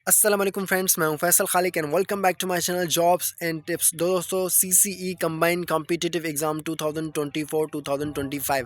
अस्सलाम वालेकुम फ्रेंड्स, मैं हूं Faisal Khaliq and welcome back to my channel jobs and tips. दोस्तों, सीसीई कंबाइंड कॉम्पिटिटिव एग्ज़ाम 2024-2025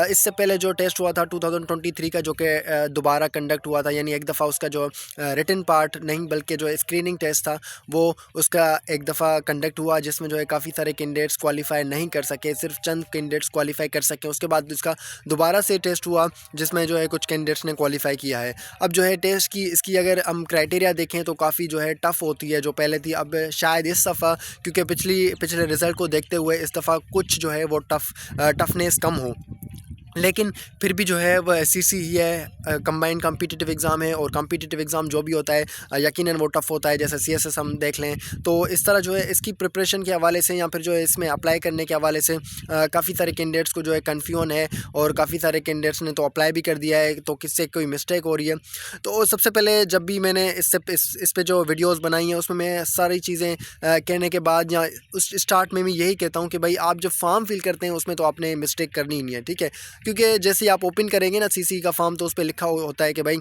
इससे पहले जो टेस्ट हुआ था 2023 का, जो कि दोबारा कंडक्ट हुआ था, यानी एक दफ़ा उसका जो रिटन पार्ट नहीं बल्कि जो स्क्रीनिंग टेस्ट था वो उसका एक दफ़ा कंडक्ट हुआ, जिसमें जो है काफ़ी सारे कैंडिडेट्स क्वालिफाई नहीं कर सके, सिर्फ चंद कैंडिडेट्स क्वालिफाई कर सके। उसके बाद उसका दोबारा से टेस्ट हुआ जिसमें जो है कुछ कैंडिडेट्स ने क्वालिफाई किया है। अब जो है टेस्ट की इसकी अगर हम क्राइटेरिया देखें तो काफ़ी जो है टफ़ होती है जो पहले थी। अब शायद इस दफ़ा क्योंकि पिछले रिज़ल्ट को देखते हुए इस दफ़ा कुछ जो है वो टफनेस कम हो, लेकिन फिर भी जो है वह सीसी ही है, कंबाइंड कॉम्पिटिटिव एग्ज़ाम है। और कॉम्पिटिटिव एग्ज़ाम जो भी होता है यकीनन वो टफ़ होता है। जैसे सीएसएस हम देख लें तो इस तरह जो है इसकी प्रिपरेशन के हवाले से या फिर जो है इसमें अप्लाई करने के हवाले से काफ़ी सारे कैंडिडेट्स को जो है कन्फ्यूजन है, और काफ़ी सारे कैंडिडेट्स ने तो अप्लाई भी कर दिया है, तो किससे कोई मिस्टेक हो रही है। तो सबसे पहले जब भी मैंने इस पे जो वीडियोज़ बनाई हैं उसमें मैं सारी चीज़ें कहने के बाद या उस स्टार्ट में मैं यही कहता हूँ कि भाई आप जब फॉर्म फिल करते हैं उसमें तो आपने मिस्टेक करनी ही नहीं है, ठीक है। क्योंकि जैसे ही आप ओपन करेंगे ना सीसी का फॉर्म, तो उस पे लिखा होता है कि भाई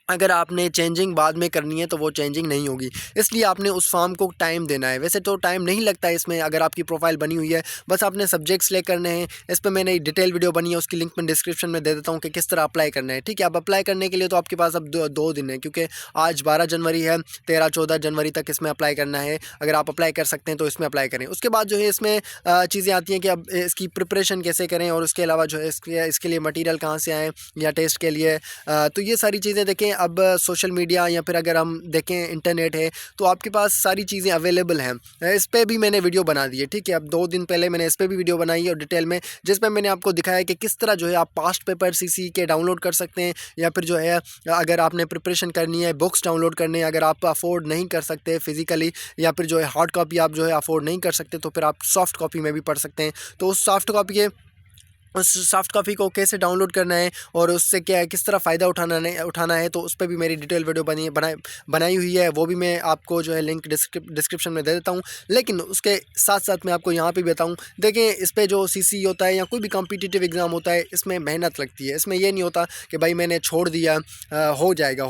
अगर आपने चेंजिंग बाद में करनी है तो वो चेंजिंग नहीं होगी, इसलिए आपने उस फॉर्म को टाइम देना है। वैसे तो टाइम नहीं लगता है इसमें, अगर आपकी प्रोफाइल बनी हुई है, बस आपने सब्जेक्ट सेलेक्ट करने हैं। इस पर मैंने एक डिटेल वीडियो बनी है, उसकी लिंक मैं डिस्क्रिप्शन में दे देता हूँ कि किस तरह अप्लाई करना है, ठीक है। अब अप्लाई करने के लिए तो आपके पास अब दो दिन है, क्योंकि आज 12 जनवरी है, 13-14 जनवरी तक इसमें अप्लाई करना है। अगर आप अप्लाई कर सकते हैं तो इसमें अप्लाई करें। उसके बाद जो है इसमें चीज़ें आती हैं कि अब इसकी प्रिपरेशन कैसे करें, और उसके अलावा जो है इसके लिए मटीरियल कहाँ से आएँ या टेस्ट के लिए। तो ये सारी चीज़ें देखें। अब सोशल मीडिया या फिर अगर हम देखें इंटरनेट है तो आपके पास सारी चीज़ें अवेलेबल हैं। इस पे भी मैंने वीडियो बना दी है, ठीक है। अब 2 दिन पहले मैंने इस पे भी वीडियो बनाई है और डिटेल में, जिसमें मैंने आपको दिखाया कि किस तरह जो है आप पास्ट पेपर सीसी के डाउनलोड कर सकते हैं, या फिर जो है अगर आपने प्रिपरेशन करनी है, बुक्स डाउनलोड करने हैं, अगर आप अफोर्ड नहीं कर सकते फिज़िकली, या फिर जो है हार्ड कॉपी आप जो है अफोर्ड नहीं कर सकते, तो फिर आप सॉफ्ट कॉपी में भी पढ़ सकते हैं। तो उस सॉफ्ट कॉपी को कैसे डाउनलोड करना है और उससे क्या है, किस तरह फ़ायदा उठाना है, तो उस पे भी मेरी डिटेल वीडियो बनाई हुई है। वो भी मैं आपको जो है लिंक डिस्क्रिप्शन में दे देता हूँ। लेकिन उसके साथ साथ मैं आपको यहाँ पे भी बताऊँ, देखें इस पे जो सीसी होता है या कोई भी कॉम्पिटिटिव एग्ज़ाम होता है, इसमें मेहनत लगती है। इसमें ये नहीं होता कि भाई मैंने छोड़ दिया, हो जाएगा।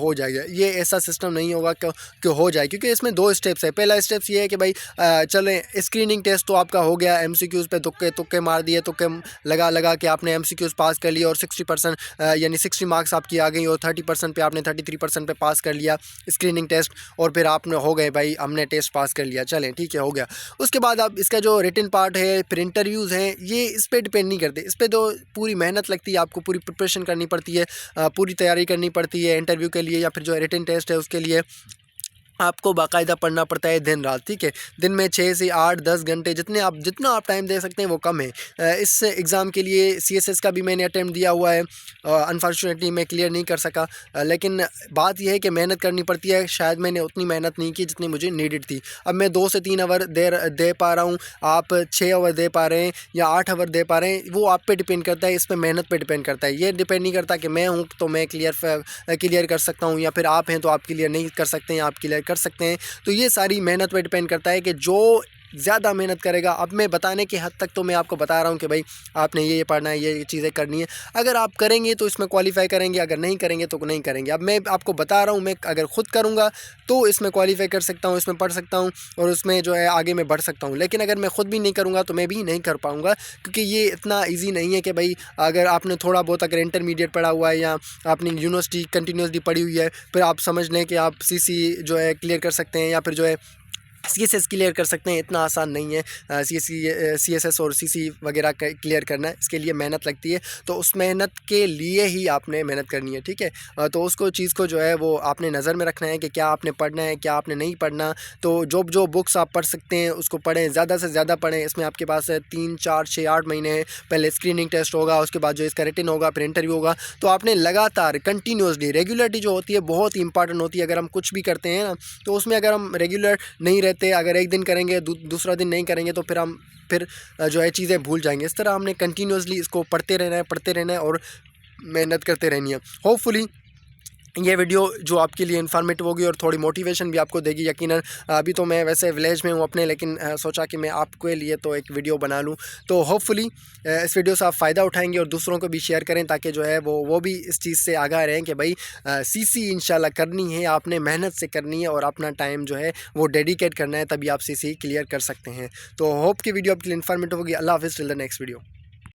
ये ऐसा सिस्टम नहीं होगा कि हो जाए, क्योंकि इसमें 2 स्टेप्स है। पहला स्टेप्स ये है कि भाई चलें स्क्रीनिंग टेस्ट तो आपका हो गया, एमसीक्यूज़ पे तुक्के तुक्के मार दिए, तुक्के लगा कि आपने एमसीक्यूज़ पास कर लिया और 60% यानी 60 मार्क्स आपकी आ गई, और 30% पे आपने 33% पे पास कर लिया स्क्रीनिंग टेस्ट, और फिर आपने हो गए भाई हमने टेस्ट पास कर लिया, चलें ठीक है हो गया। उसके बाद अब इसका जो रिटन पार्ट है, फिर इंटरव्यूज़ हैं, ये इस पे डिपेंड नहीं करते। इस पे तो पूरी मेहनत लगती है, आपको पूरी प्रिपरेशन करनी पड़ती है, पूरी तैयारी करनी पड़ती है इंटरव्यू के लिए, या फिर जो रिटन टेस्ट है उसके लिए आपको बाकायदा पढ़ना पड़ता है दिन रात, ठीक है। दिन में 6 से 8-10 घंटे जितना आप टाइम दे सकते हैं वो कम है। इस एग्ज़ाम के लिए सीएसएस का भी मैंने अटेम्प्ट दिया हुआ है, अनफॉर्चुनेटली मैं क्लियर नहीं कर सका। लेकिन बात यह है कि मेहनत करनी पड़ती है। शायद मैंने उतनी मेहनत नहीं की जितनी मुझे नीडेड थी। अब मैं 2 से 3 आवर दे पा रहा हूँ, आप 6 आवर दे पा रहे हैं या 8 आवर दे पा रहे हैं, वो आप पे डिपेंड करता है, इस पे मेहनत पे डिपेंड करता है। ये डिपेंड नहीं करता कि मैं हूँ तो मैं क्लियर कर सकता हूँ, या फिर आप हैं तो आप क्लियर नहीं कर सकते हैं, आप क्लियर कर सकते हैं। तो ये सारी मेहनत पे डिपेंड करता है कि जो ज़्यादा मेहनत करेगा। अब मैं बताने की हद तक तो मैं आपको बता रहा हूँ कि भाई आपने ये पढ़ना है, ये चीज़ें करनी है। अगर आप करेंगे तो इसमें क्वालिफाई करेंगे, अगर नहीं करेंगे तो नहीं करेंगे। अब मैं आपको बता रहा हूँ, मैं अगर खुद करूँगा तो इसमें क्वालिफाई कर सकता हूँ, इसमें पढ़ सकता हूँ और उसमें जो है आगे मैं बढ़ सकता हूँ। लेकिन अगर मैं खुद भी नहीं करूँगा तो मैं भी नहीं कर पाऊँगा, क्योंकि ये इतना ईजी नहीं है कि भाई अगर आपने थोड़ा बहुत अगर इंटरमीडिएट पढ़ा हुआ है या आपने यूनिवर्सिटी कंटिन्यूसली पढ़ी हुई है, फिर आप समझ लें कि आप सीसी जो है क्लियर कर सकते हैं, या फिर जो है सीएसएस क्लियर कर सकते हैं। इतना आसान नहीं है सीएसएस और सीसी वगैरह क्लियर करना, इसके लिए मेहनत लगती है। तो उस मेहनत के लिए ही आपने मेहनत करनी है, ठीक है। तो उसको चीज़ को जो है वो आपने नज़र में रखना है कि क्या आपने पढ़ना है, क्या आपने नहीं पढ़ना। तो जो बुक्स आप पढ़ सकते हैं उसको पढ़ें, ज़्यादा से ज़्यादा पढ़ें। इसमें आपके पास 3-4-6-8 महीने हैं। पहले स्क्रीनिंग टेस्ट होगा, उसके बाद जो इसका रिटन होगा, फिर इंटरव्यू होगा। तो आपने लगातार कंटिन्यूसली रेगुलरिटी जो होती है बहुत ही इंपॉर्टेंट होती है। अगर हम कुछ भी करते हैं ना, तो उसमें अगर हम रेगुलर नहीं रहते, अगर एक दिन करेंगे दूसरा दिन नहीं करेंगे, तो फिर जो है चीज़ें भूल जाएंगे। इस तरह हमने कंटिन्यूसली इसको पढ़ते रहना है और मेहनत करते रहनी है। होपफुली ये वीडियो जो आपके लिए इन्फॉर्मेटिव होगी और थोड़ी मोटिवेशन भी आपको देगी यकीनन। अभी तो मैं वैसे विलेज में हूँ अपने, लेकिन सोचा कि मैं आपके लिए तो एक वीडियो बना लूँ। तो होपफुली इस वीडियो से आप फ़ायदा उठाएंगे और दूसरों को भी शेयर करें, ताकि जो है वो भी इस चीज़ से आगाह रहें कि भाई सीसी इंशाल्लाह करनी है, आपने मेहनत से करनी है और अपना टाइम जो है वो डेडिकेट करना है, तभी आप सीसी क्लियर कर सकते हैं। तो होप कि वीडियो आपके लिए इन्फॉर्मेटिव होगी। अल्लाह हाफिज़, टिल द नेक्स्ट वीडियो।